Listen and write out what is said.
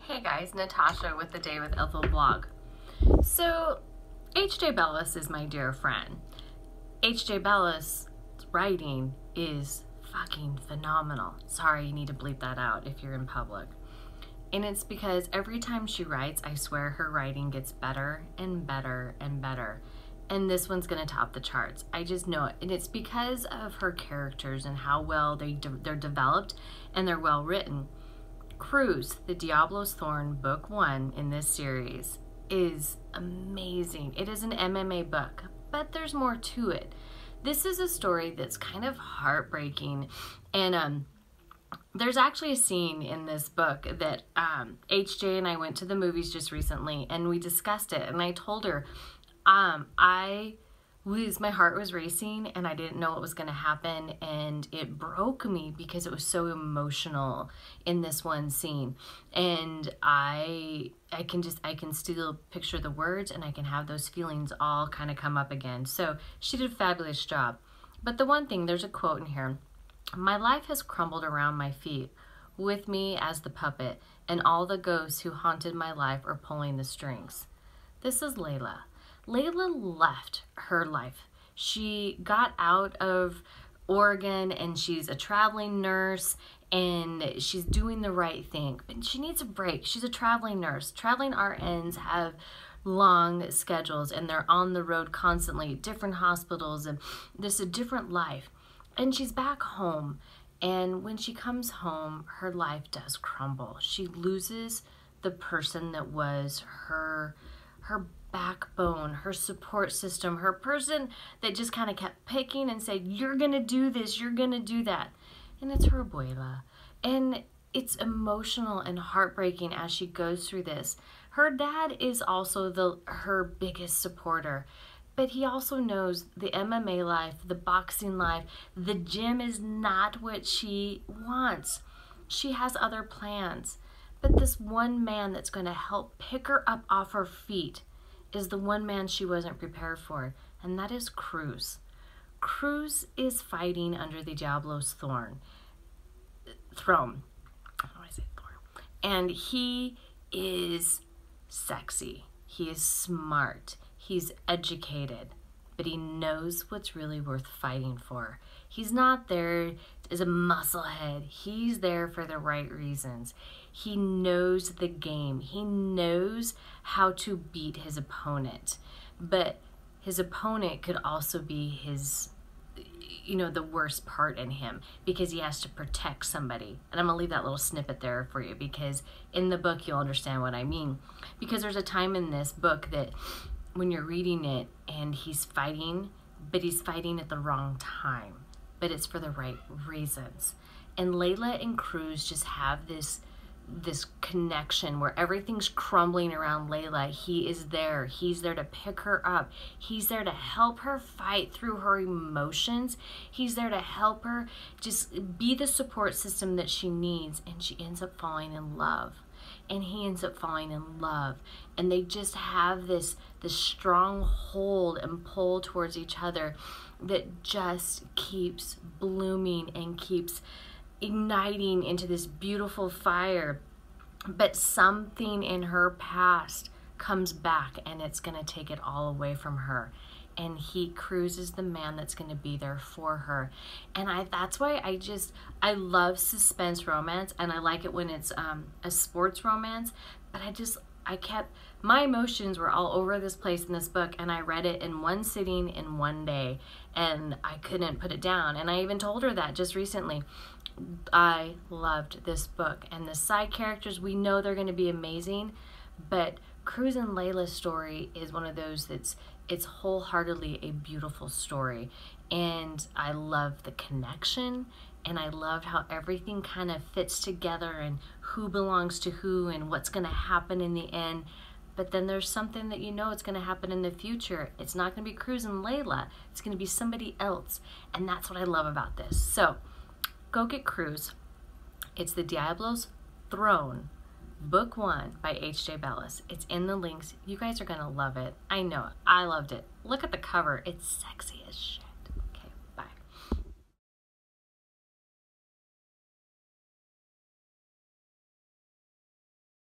Hey guys, Natasha with the Day with Ethel blog. So, HJ Bellus is my dear friend. HJ Bellus' writing is fucking phenomenal. Sorry, you need to bleep that out if you're in public. And it's because every time she writes, I swear her writing gets better and better and better. And this one's gonna top the charts. I just know it. And it's because of her characters and how well they're developed and they're well written. Cruz, the Diablo's Thorn, book 1 in this series, is amazing. It is an MMA book, but there's more to it. This is a story that's kind of heartbreaking, and there's actually a scene in this book that HJ and I went to the movies just recently, and we discussed it, and I told her, my heart was racing and I didn't know what was going to happen, and it broke me because it was so emotional in this one scene. And I can still picture the words, and I can have those feelings all kind of come up again. So she did a fabulous job. But the one thing, there's a quote in here: "My life has crumbled around my feet, with me as the puppet, and all the ghosts who haunted my life are pulling the strings." This is Layla. Layla left her life. She got out of Oregon and she's a traveling nurse and she's doing the right thing, but she needs a break. She's a traveling nurse. Traveling RNs have long schedules and they're on the road constantly, different hospitals, and this is a different life. And she's back home, and when she comes home, her life does crumble. She loses the person that was her backbone, her support system, her person that just kind of kept picking and said, "You're gonna do this, you're gonna do that." And it's her abuela. And it's emotional and heartbreaking as she goes through this. Her dad is also her biggest supporter, but he also knows the MMA life, the boxing life, the gym is not what she wants. She has other plans, but this one man that's going to help pick her up off her feet is the one man she wasn't prepared for, and that is Cruz. Cruz is fighting under the Diablo's throne. And he is sexy. He is smart. He's educated, but he knows what's really worth fighting for. He's not there as a musclehead. He's there for the right reasons. He knows the game. He knows how to beat his opponent, but his opponent could also be his, the worst part in him, because he has to protect somebody. And I'm gonna leave that little snippet there for you, because in the book you'll understand what I mean. Because there's a time in this book that when you're reading it and he's fighting, but he's fighting at the wrong time, but it's for the right reasons. And Layla and Cruz just have this connection where everything's crumbling around Layla. He is there. He's there to pick her up. He's there to help her fight through her emotions. He's there to help her just be the support system that she needs, and she ends up falling in love. And he ends up falling in love, and they just have this strong hold and pull towards each other that just keeps blooming and keeps igniting into this beautiful fire. But something in her past comes back, and it's going to take it all away from her. And Cruz is the man that's going to be there for her. And that's why I love suspense romance, and I like it when it's a sports romance. But my emotions were all over this place in this book, and I read it in one sitting in one day, and I couldn't put it down. And I even told her that just recently. I loved this book, and the side characters, we know they're going to be amazing, but Cruz and Layla's story is one of those it's wholeheartedly a beautiful story. And I love the connection, and I love how everything kind of fits together, and who belongs to who, and what's going to happen in the end. But then there's something that it's going to happen in the future. It's not going to be Cruz and Layla. It's going to be somebody else, and that's what I love about this. So go get Cruz. It's the Diablo's Throne, book 1 by HJ Bellus. It's in the links. You guys are going to love it. I know it. I loved it. Look at the cover. It's sexy as shit.